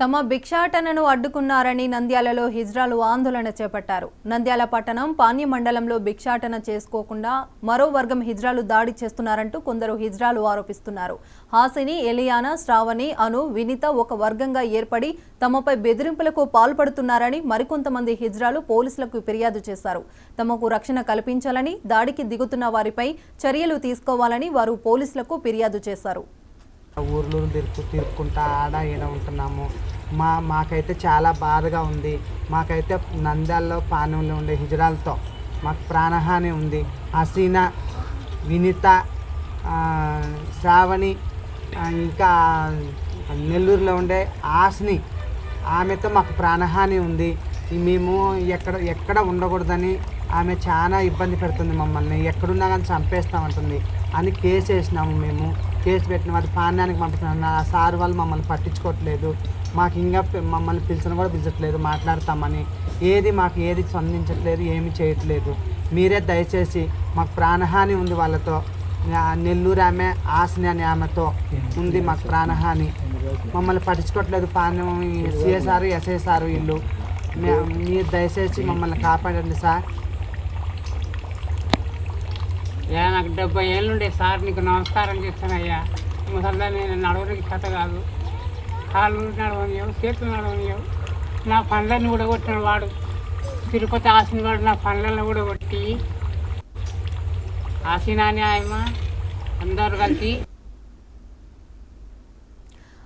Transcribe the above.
తమ భిక్షాటనను అడ్డుకున్నారని నంద్యాలలో హిజ్రాలు ఆందోళన చేపట్టారు. నంద్యాల పట్టణం పాణ్య మండలంలో భిక్షాటన చేసుకోకుండా మరో వర్గం హిజ్రాలు దాడి చేస్తున్నారంటూ కొందరు హిజ్రాలు ఆరోపిస్తున్నారు. హాసిని, ఎలియానా, శ్రావణి, అను, వినిత ఒక వర్గంగా ఏర్పడి తమపై బెదిరింపులకు పాల్పడుతున్నారని మరికొంతమంది హిజ్రాలు పోలీసులకు ఫిర్యాదు చేశారు. తమకు రక్షణ కల్పించాలని, దాడికి దిగుతున్న వారిపై చర్యలు తీసుకోవాలని వారు పోలీసులకు ఫిర్యాదు చేశారు. ఊర్లు తిరుక్కుంటా ఆడ ఈడ ఉంటున్నాము. మాకైతే చాలా బాధగా ఉంది. మాకైతే నంద్యాలలో పానెంలో ఉండే హిజ్రాలతో మాకు ప్రాణహాని ఉంది. హసీనా, వినిత, శ్రావణి, ఇంకా నెల్లూరులో ఉండే ఆస్ని, ఆమెతో మాకు ప్రాణహాని ఉంది. మేము ఎక్కడ ఉండకూడదని ఆమె చాలా ఇబ్బంది పెడుతుంది. మమ్మల్ని ఎక్కడున్నా కానీ చంపేస్తామంటుంది అని కేసు వేసినాము. మేము కేసు పెట్టిన వారి పాణ్యానికి పంపిస్తున్నాం. ఆ సార్ వాళ్ళు మమ్మల్ని పట్టించుకోవట్లేదు. మాకు ఇంకా మమ్మల్ని పిలిచిన కూడా పిలిచట్లేదు, మాట్లాడతామని. మాకు ఏది స్పందించట్లేదు, ఏమి చేయట్లేదు. మీరే దయచేసి, మాకు ప్రాణహాని ఉంది. వాళ్ళతో నెల్లూరు ఆమె, ఆస్ని అనే ఆమెతో ఉంది మాకు ప్రాణహాని. మమ్మల్ని పట్టించుకోవట్లేదు. పాణ్యం సిఎస్ఆర్, ఎస్ఐసార్ వీళ్ళు. మీరు దయచేసి మమ్మల్ని కాపాడండి సార్. నాకు 70 ఏళ్ళు ఉండే సార్, నీకు నమస్కారం చేస్తానయ్యా. ముసల్లా నేను నడవడానికి కథ కాదు. కాళ్ళు నడవనియవు, చేతులు నడవనియవు. నా పనులన్నీ కూడా కొట్టిన వాడు తిరుపతి ఆసిన వాడు నా పనులను కూడా కొట్టి ఆసినాని ఆయమ అందరూ కలిసి